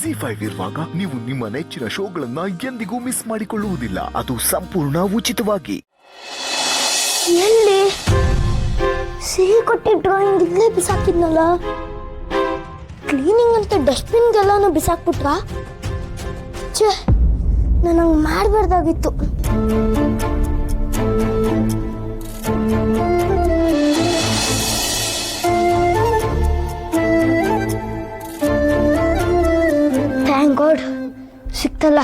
ಜಿ5 ಇರುವಾಗ ನೀವು ನಿಮ್ಮ ನೆಚ್ಚಿನ ಶೋಗಳನ್ನ ಎಂದಿಗೂ ಮಿಸ್ ಮಾಡಿಕೊಳ್ಳುವುದಿಲ್ಲ. ಅದು ಸಂಪೂರ್ಣ ಉಚಿತವಾಗಿ. ಎಲ್ಲಿ ಸಿಹಿ ಕೊಟ್ಟಿ ಡ್ರಾಯಿಂಗ್ ಇಲ್ಲೇ ಬಿಸಾಕಿದ್ನಲ್ಲ. ಕ್ಲೀನಿಂಗ್ ಅಂತ ಡಸ್ಟ್ಬಿನ್ಗೆಲ್ಲಾನು ಬಿಸಾಕ್ಬಿಟ್ರ. ಛೇ, ನಾನು ಹಂಗೆ ಮಾಡಬಾರ್ದಾಗಿತ್ತು. Thank god ಸಿಕ್ತಲ್ಲ.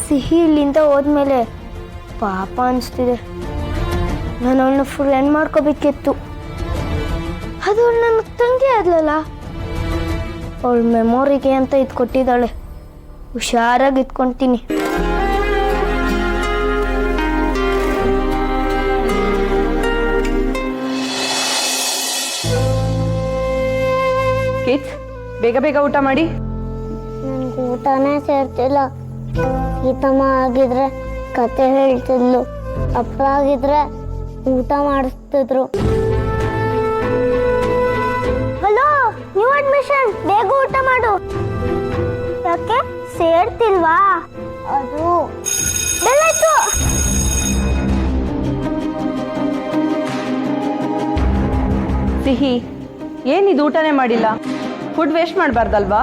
ಸಿಹಿ ಇಲ್ಲಿಂದ ಹೋದ್ಮೇಲೆ ಪಾಪ ಅನಿಸ್ತಿದೆ. ನಾನು ಅವಳನ್ನ ಫ್ರೆಂಡ್ ಮಾಡ್ಕೋಬೇಕಿತ್ತು. ಅದು ನನ್ನ ತಂಗಿ ಆದ್ಲಲ್ಲ. ಅವಳ ಮೆಮೊರಿಗೆ ಅಂತ ಇದು ಕೊಟ್ಟಿದ್ದಾಳೆ. ಹುಷಾರಾಗಿ ಇಟ್ಕೊತೀನಿ. ಕಿಡ್ಸ್, ಬೇಗ ಬೇಗ ಊಟ ಮಾಡಿ. ನನಗೆ ಊಟನೇ ಸೇರ್ತಿಲ್ಲ. ಗೀತಮ್ಮ ಆಗಿದ್ರೆ ಕತೆ ಹೇಳ್ತಿದ್ಲು, ಅಪ್ಪ ಆಗಿದ್ರೆ ಊಟ ಮಾಡಿಸ್ತಿದ್ರು. ಹಲೋ, ನ್ಯೂ ಅಡ್ಮಿಷನ್, ಬೇಗ ಊಟ ಮಾಡು. ಯಾಕೆ ಸೇರ್ತಿಲ್ವಾ? ಅದು ಬೆಲ್ಲಾಯ್ತು. ಸಿಹಿ, ಏನಿದು ಊಟನೇ ಮಾಡಿಲ್ಲ? ಫುಡ್ ವೇಸ್ಟ್ ಮಾಡಬಾರ್ದಲ್ವಾ?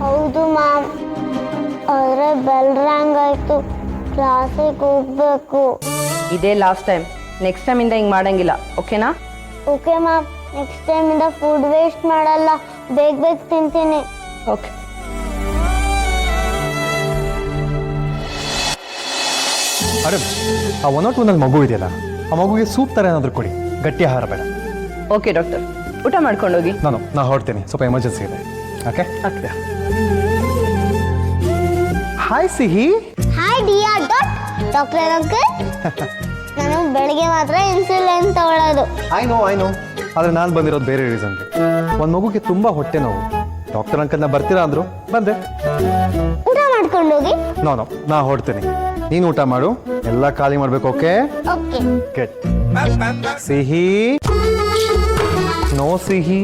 ಹೌದು ಮ್ಯಾಮ್, ಆದರೆ ಬೆಲ್ ರ್ಯಾಂಗ್ ಆಯ್ತು. ಕ್ಲಾಸಿಗೆ ಹೋಗ್ಬೇಕು. ಇದೇ ಲಾಸ್ಟ್ ಟೈಮ್. ನೆಕ್ಸ್ಟ್ ಟೈಮಿಂದ ಹಿಂಗೆ ಮಾಡಂಗಿಲ್ಲ, ಓಕೆನಾ? ಓಕೆ ಮ್ಯಾಮ್, ನೆಕ್ಸ್ಟ್ ಟೈಮಿಂದ ಫುಡ್ ವೇಸ್ಟ್ ಮಾಡಲ್ಲ. ಬೇಗ ಬೇಗ ತಿಂತೀನಿ. ಓಕೆ. ಅರೆ, ಆ 102 ಮಗು ಇದೆಯಲ್ಲ, ಆ ಮಗುಗೆ ಸೂಪ್ ಥರ ಏನಾದರೂ ಕೊಡಿ. ಗಟ್ಟಿ ಆಹಾರ ಬೇಡ. ಓಕೆ ಡಾಕ್ಟರ್, ಊಟ ಮಾಡ್ಕೊಂಡೋಗಿ. ನಾ ಹೊರಡ್ತೀನಿ, ಸ್ವಲ್ಪ ಎಮರ್ಜೆನ್ಸಿ ಇದೆ. ಓಕೆ. ಹಾಯ್ ಸಿಹಿ. Hi dear doctor uncle. ನಾನು ಬೆಳಿಗ್ಗೆ ಮಾತ್ರ ಇನ್ಸುಲಿನ್ ತಗೊಳ್ಳೋದು. ಐ ನೋ ಆದರೆ ನಾನು ಬಂದಿರೋದು ಬೇರೆ ರೀಸನ್ಗೆ. ಒಂದು ಮಗುಗೆ ತುಂಬ ಹೊಟ್ಟೆ ನೋವು. ಡಾಕ್ಟರ್ ಅಂಕಲ್ನ ಬರ್ತೀರಾ ಅಂದರು, ಬಂದೆ. ಊಟ ಮಾಡ್ಕೊಂಡು ಹೋಗಿ. ನಾ ಹೊರಡ್ತೀನಿ. ನೀನು ಊಟ ಮಾಡು, ಎಲ್ಲ ಖಾಲಿ ಮಾಡಬೇಕು. Okay okay. ಗುಡ್. ಸಿಹಿ, ನೋ ಸಿಹಿ.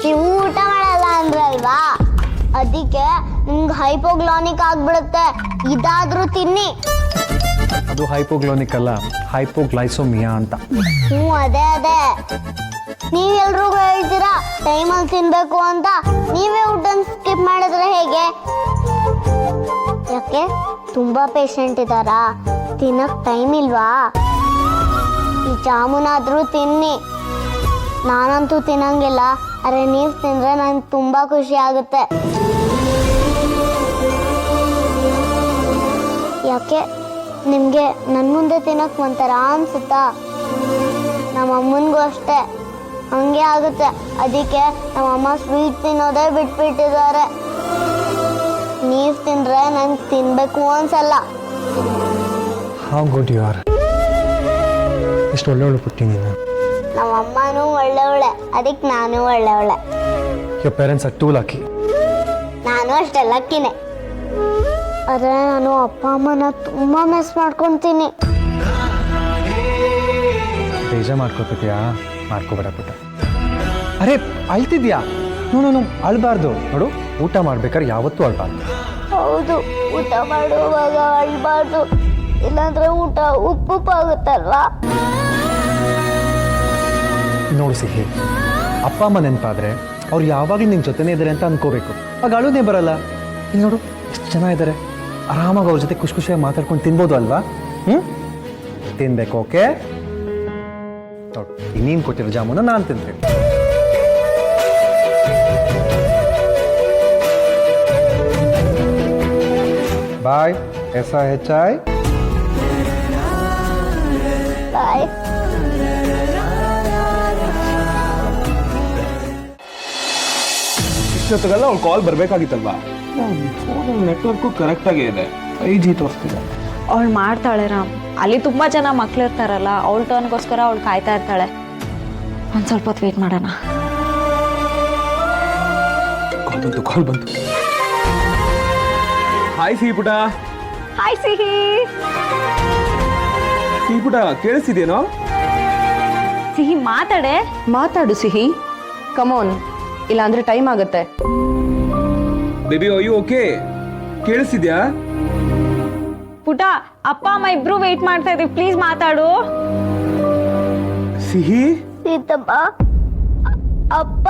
ನೀವು ಊಟ ಮಾಡಲ್ಲ ಅಂದ್ರಲ್ವಾ, ಅದಕ್ಕೆ ನಿಮ್ಗೆ ಹೈಪೋಗ್ಲಾನಿಕ್ ಆಗ್ಬಿಡುತ್ತೆ. ಇದಾದ್ರೂ ತಿನ್ನಿ. ಅದು ಹೈಪೋಗ್ಲೋನಿಕ್ ಅಲ್ಲ, ಹೈಪೋಗ್ಲೈಸೋಮಿಯಾ ಅಂತ. ಅದೇ ನೀವೆಲ್ರೂ ಹೇಳ್ತೀರಾ ಟೈಮಲ್ಲಿ ತಿನ್ಬೇಕು ಅಂತ. ನೀವೇ ಊಟ ಸ್ಕಿಪ್ ಮಾಡಿದ್ರೆ ಹೇಗೆ? ಯಾಕೆ ತುಂಬಾ ಪೇಷಂಟ್ ಇದ್ದಾರಾ? ತಿನ್ನಕ್ ಟೈಮ್ ಇಲ್ವಾ? ಈ ಜಾಮೂನಾದ್ರೂ ತಿನ್ನಿ. ನಾನಂತೂ ತಿನ್ನಂಗಿಲ್ಲ, ಅರೆ ನೀವು ತಿಂದ್ರೆ ನಂಗೆ ತುಂಬಾ ಖುಷಿ ಆಗುತ್ತೆ. ಯಾಕೆ ನಿಮಗೆ ನನ್ನ ಮುಂದೆ ತಿನ್ನಕ್ಕೆ ಒಂಥರ ಅನ್ಸುತ್ತಾ? ನಮ್ಮ ಅಮ್ಮನಿಗೂ ಅಷ್ಟೇ ಹಂಗೆ ಆಗುತ್ತೆ. ಅದಕ್ಕೆ ನಮ್ಮಮ್ಮ ಸ್ವೀಟ್ ತಿನ್ನೋದೇ ಬಿಟ್ಬಿಟ್ಟಿದ್ದಾರೆ. ನೀವು ತಿಂದರೆ ನಂಗೆ ತಿನ್ನಬೇಕು ಅನ್ಸಲ್ಲ. How good you are. ಎಷ್ಟು ಒಳ್ಳೆ ಪುಟ್ಟಿ ನೀನು. ನಮ್ಮಮ್ಮನೂ ಒಳ್ಳೆವಳೆ, ಅದಕ್ಕೆ ನಾನು ಒಳ್ಳೆವಳೆ. Your parents are too lucky. ನಾನು ಅಷ್ಟೇ ಲಕ್ಕಿನೇ. ಆದರೆ ನಾನು ಅಪ್ಪ ಅಮ್ಮನ ತುಂಬ ಮಿಸ್ ಮಾಡ್ಕೊತೀನಿ. ಬೇಜಾರು ಮಾಡ್ಕೋತಿದ್ಯಾ? ಮಾಡ್ಕೋಬೇಡ ಪುಟ್ಟ. ಅರೆ, ಅಳ್ತಿದ್ಯಾ? ನೋ ಅಳ್ಬಾರ್ದು. ನೋಡು, ಊಟ ಮಾಡ್ಬೇಕಾದ್ರೆ ಯಾವತ್ತೂ ಅಳ್ಬಾರ್ದು. ಹೌದು, ಊಟ ಮಾಡುವಾಗ ಅಳ್ಬಾರ್ದು, ಇಲ್ಲಾಂದ್ರೆ ಊಟ ಉಪ್ಪುಪ್ಪಾಗುತ್ತಲ್ವಾ? ನೋಡು ಸಿಹಿ, ಅಪ್ಪ ಅಮ್ಮ ನೆನಪಾದ್ರೆ ಅವ್ರು ಯಾವಾಗಲೂ ನಿನ್ನ ಜೊತೆನೇ ಇದ್ದಾರೆ ಅಂತ ಅನ್ಕೋಬೇಕು. ಆಗ ಅಳುದೇ ಬರಲ್ಲ. ಇಲ್ಲಿ ನೋಡು, ಎಷ್ಟು ಜನ ಇದ್ದಾರೆ, ಆರಾಮಾಗಿ ಅವ್ರ ಜೊತೆ ಖುಷಿಯಾಗಿ ಮಾತಾಡ್ಕೊಂಡು ತಿನ್ಬೋದು ಅಲ್ವಾ? ತಿನ್ಬೇಕು. ಓಕೆ, ನೋಡು, ನೀನು ಕೊಟ್ಟಿರೋ ಜಾಮೂನ ನಾನು ತಿಂತೀನಿ. ಬಾಯ್. SIHI. ಬಾಯ್. ಇಷ್ಟೊತ್ತಿಗೆಲ್ಲ ಅವ್ಳು ಕಾಲ್ ಬರಬೇಕಾಗಿತ್ತಲ್ವಾ? ನೆಟ್ವರ್ಕು ಕರೆಕ್ಟಾಗೇ ಇದೆ, 5G ತೋರಿಸ್ತಿದೆ. ಅವಳು ಮಾಡ್ತಾಳೆ ರಾಮ್. ಅಲ್ಲಿ ತುಂಬ ಜನ ಮಕ್ಳು ಇರ್ತಾರಲ್ಲ, ಅವಳ ಟರ್ನ್ಗೋಸ್ಕರ ಅವಳು ಕಾಯ್ತಾ ಇರ್ತಾಳೆ. ಒಂದು ಸ್ವಲ್ಪ ಹೊತ್ತು ವೇಟ್ ಮಾಡೋಣ. ಕಾಲ್ ಬಂತು. ಹಾಯ್ ಸಿಹಿ ಪುಟ. ಹಾಯ್ ಸಿಹಿ. ಸಿಹಿ ಪುಟ, ಕೇಳಿಸ್ತಿದೇನೋ? ಸಿಹಿ ಮಾತಾಡೆ. ಮಾತಾಡು ಸಿಹಿ, ಕಮೋನ್, ಇಲ್ಲಾಂದ್ರೆ ಟೈಮ್ ಆಗುತ್ತೆ. ಬೇಬಿ ಅಯ್ಯೋ ಓಕೆ, ಕೇಳಿಸ್ತಿದ್ಯಾ? ಪುಟ, ಅಪ್ಪ ಅಮ್ಮ ಇಬ್ರು ವೇಟ್ ಮಾಡ್ತಾ ಇದೀವಿ, ಪ್ಲೀಸ್ ಮಾತಾಡು. ಸಿಹಿ, ಸೀತಮ್ಮ, ಅಪ್ಪ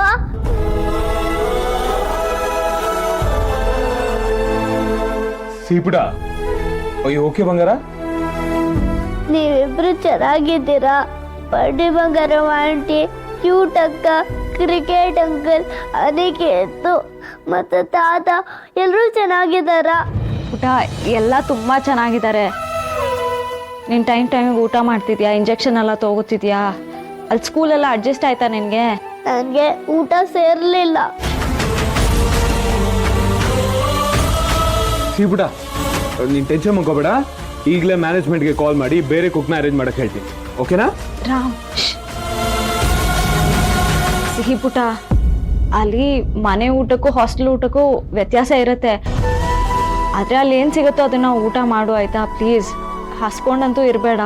ಸಿಹಿಪುಟ, ಅಯ್ಯೋ ಓಕೆ ಬಂಗಾರ? ನೀವಿಬ್ರು ಚೆನ್ನಾಗಿದ್ದೀರಾ? ಬಡ್ಡಿ ಬಂಗಾರವ ಆಂಟಿ, ಕ್ಯೂಟ್ ಅಕ್ಕ, ಕ್ರಿಕೆಟ್ ಅಂಕಲ್, ಅನಿಕೇತು ಮತ್ತೆ ತಾತ ಎಲ್ಲರೂ ಚೆನ್ನಾಗಿದ್ದಾರ? ಪುಟ, ಎಲ್ಲ ತುಂಬಾ ಚೆನ್ನಾಗಿದ್ದಾರೆ. ನೀನ್ ಟೈಮಿಗೆ ಊಟ ಮಾಡ್ತಿದ್ಯಾ? ಇಂಜೆಕ್ಷನ್ ಎಲ್ಲ ತಗೋತಿದ್ಯಾ? ಅಲ್ಲಿ ಸ್ಕೂಲೆಲ್ಲ ಅಡ್ಜಸ್ಟ್ ಆಯ್ತಾ ನಿನ್ಗೆ? ನನಗೆ ಊಟ ಸೇರ್ಲಿಲ್ಲ. ಸಿಹಿಪುಟ, ನೀನ್ ಟೆನ್ಷನ್ ಮಾಡ್ಕೋಬೇಡ. ಈಗಲೇ ಮ್ಯಾನೇಜ್ಮೆಂಟ್ಗೆ ಕಾಲ್ ಮಾಡಿ ಬೇರೆ ಕುಕ್ನ ಅರೇಂಜ್ ಮಾಡಕ್ ಹೇಳ್ತೀನಿ, ಓಕೆನಾ? ರಾಮ್, ಸಿಹಿ ಪುಟ, ಅಲ್ಲಿ ಮನೆ ಊಟಕ್ಕೂ ಹಾಸ್ಟೆಲ್ ಊಟಕ್ಕೂ ವ್ಯತ್ಯಾಸ ಇರುತ್ತೆ. ಆದ್ರೆ ಅಲ್ಲಿ ಏನ್ ಸಿಗುತ್ತೋ ಅದನ್ನ ಊಟ ಮಾಡು, ಆಯ್ತಾ? ಪ್ಲೀಸ್ ಹಸ್ಕೊಂಡಂತೂ ಇರಬೇಡ.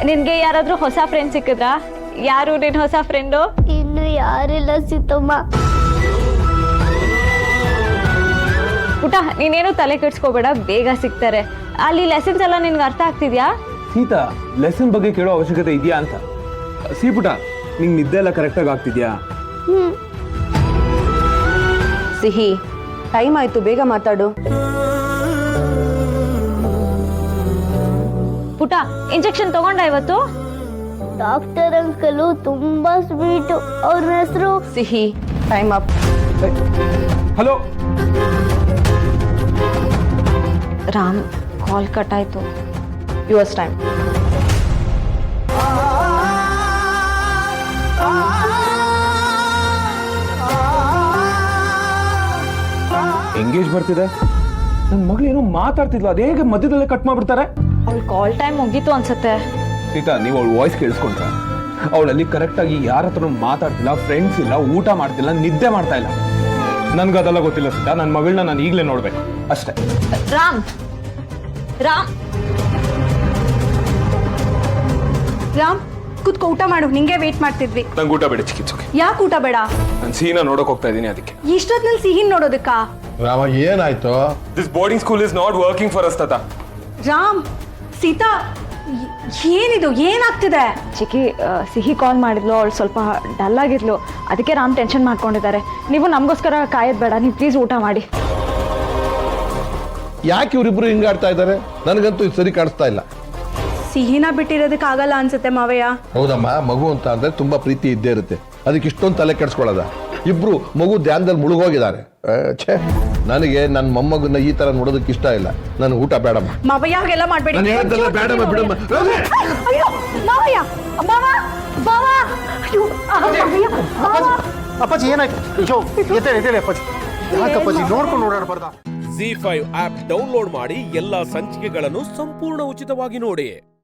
ನಿನ್ಗೆ ಯಾರಾದ್ರೂ ಹೊಸ ಫ್ರೆಂಡ್ ಸಿಕ್ಕಿದ್ರಾ? ಯಾರು ನಿನ್ ಹೊಸ ಫ್ರೆಂಡು? ಇನ್ನು ಯಾರಿಲ್ಲ ಸೀತಮ್ಮ. ಪುಟ, ನೀನೇನು ತಲೆ ಕೆಡ್ಸ್ಕೋಬೇಡ, ಬೇಗ ಸಿಗ್ತಾರೆ. ಅಲ್ಲಿ ಲೆಸನ್ಸ್ ಎಲ್ಲ ನಿನ್ಗೆ ಅರ್ಥ ಆಗ್ತಿದ್ಯಾ? ಸೀತಾ, ಲೆಸನ್ ಬಗ್ಗೆ ಕೇಳೋ ಅವಶ್ಯಕತೆ ಇದೆಯಾ ಅಂತ. ಸಿಹಿಪುಟ, ನಿಂಗೆ ನಿದ್ದೆ ಎಲ್ಲ ಕರೆಕ್ಟಾಗಿ ಆಗ್ತಿದ್ಯಾ? ಸಿಹಿ, ಟೈಮ್ ಆಯ್ತು, ಬೇಗ ಮಾತಾಡು. ಪುಟ, ಇಂಜೆಕ್ಷನ್ ತಗೊಂಡ ಇವತ್ತು? ಡಾಕ್ಟರ್ ಅಂಕಲು ತುಂಬಾ ಸ್ವೀಟು. ಅವ್ರ ಹೆಸರು Sihi, time up. Hello Ram, call cut ಆಯ್ತು. Yours time. ಎಂಗೇಜ್ ಬರ್ತಿದೆ. ನನ್ನ ಮಗಳು ಏನೋ ಮಾತಾಡ್ತಿದ್ಲು, ಅದೇ ಹೇಗೆ ಮಧ್ಯದಲ್ಲೇ ಕಟ್ ಮಾಡ್ಬಿಡ್ತಾರೆ? ಅವ್ಳ ಕಾಲ್ ಟೈಮ್ ಮುಗೀತು ಅನ್ಸುತ್ತೆ. ಸೀತಾ, ನೀವು ಅವಳ ವಾಯ್ಸ್ ಕೇಳಿಸ್ಕೊಂಡ್ರ? ಅವಳಲ್ಲಿ ಕರೆಕ್ಟಾಗಿ ಯಾರ ಹತ್ರನೂ ಮಾತಾಡ್ತಿಲ್ಲ, ಫ್ರೆಂಡ್ಸ್ ಇಲ್ಲ, ಊಟ ಮಾಡ್ತಿಲ್ಲ, ನಿದ್ದೆ ಮಾಡ್ತಾ ಇಲ್ಲ. ನನ್ಗದೆಲ್ಲ ಗೊತ್ತಿಲ್ಲ ಸೀತಾ. ನನ್ನ ಮಗಳನ್ನ ನಾನು ಈಗಲೇ ನೋಡ್ಬೇಕು ಅಷ್ಟೇ. ರಾಮ್, ರಾಮ್, ರಾಮ್, ಕುತ್ಕೋ, ಊಟ ಮಾಡು, ನಿಂಗೆ ವೇಟ್ ಮಾಡ್ತಿದ್ವಿ. ನಂಗೆ ಊಟ ಬೇಡ ಚಿಕಿತ್ಸೆ. ಯಾಕೆ ಊಟ ಬೇಡ? ನಾನು ಸಿಹಿನ ನೋಡಕ್ ಹೋಗ್ತಾ ಇದ್ದೀನಿ, ಅದಕ್ಕೆ. ಇಷ್ಟೊತ್ನಲ್ಲಿ ಸಿಹಿನ್ ನೋಡೋದಕ್ಕ? ರಾಮ, ಏನಾಯ್ತು? This boarding school is not working for us ತಾತ. ರಾಮ್, ಸೀತಾ, ಏನಿದು, ಏನಾಗ್ತಿದೆ? ಚಿಕ್ಕಿ, ಸಿಹಿ ಕಾಲ್ ಮಾಡಿದ್ಲು, ಅವಳು ಸ್ವಲ್ಪ ಡಲ್ ಆಗಿದ್ಲು, ಅದಕ್ಕೆ ರಾಮ್ ಟೆನ್ಷನ್ ಮಾಡ್ಕೊಂಡಿದ್ದಾರೆ. ನೀವು ನಮಗೋಸ್ಕರ ಕಾಯೋದು ಬೇಡ, ನೀವು ಪ್ಲೀಸ್ ಊಟ ಮಾಡಿ. ಯಾಕೆ ಇವರಿಬ್ರು ಹಿಂಗಾಡ್ತಾ ಇದ್ದಾರೆ? ನನಗಂತೂ ಇದು ಸರಿ ಕಾಣಿಸ್ತಾ ಇಲ್ಲ. ಸಿಹಿನ ಬಿಟ್ಟಿರೋದಕ್ಕೆ ಆಗಲ್ಲ ಅನ್ಸುತ್ತೆ ಮಾವಯ್ಯ. ಹೌದಮ್ಮ, ಮಗು ಅಂತ ಅಂದ್ರೆ ತುಂಬಾ ಪ್ರೀತಿ ಇದ್ದೇ ಇರುತ್ತೆ, ಅದಕ್ಕೆ ಇಷ್ಟೊಂದು ತಲೆ ಕೆಡ್ಸ್ಕೊಳ್ಳೋದ? ಇಬ್ರು ಮಗು ಧ್ಯಾನದಲ್ಲಿ ಮುಳುಗೋಗಿದ್ದಾರೆ. ಛೇ, ನನಗೆ ನನ್ನ ಮೊಮ್ಮಗನ್ನ ಈ ತರ ನೋಡೋದಕ್ಕೆ ಇಷ್ಟ ಇಲ್ಲ. ನನಗೆ ಊಟ ಬೇಡಮ್ಮ. ಮಾವಯ್ಯ, ಹಾಗೆಲ್ಲ ಮಾಡ್ಬೇಡಿ. ನಾನು ಹೇಳ್ದಲ್ಲ, ಬೇಡಮ್ಮ, ಬಿಡಮ್ಮ. ಅಯ್ಯೋ, ಮಾವಯ್ಯ, ಬಾವ, ಬಾವ, ಅಯ್ಯೋ, ಮಾವಯ್ಯ, ಬಾವ. ಅಪ್ಪಾಜಿ ಏನಾಯ್ತು? ಅಯ್ಯೋ, ಎದ್ದೇಳಿ ಅಪ್ಪಾಜಿ. ಯಾಕಪ್ಪಾಜಿ ನೋಡ್ಕೊಂಡು ಓಡಾಡಬಾರ್ದಾ? ZEE5 ಆಪ್ ಡೌನ್ಲೋಡ್ ಮಾಡಿ ಎಲ್ಲಾ ಸಂಚಿಕೆಗಳನ್ನು ಸಂಪೂರ್ಣ ಉಚಿತವಾಗಿ ನೋಡಿ.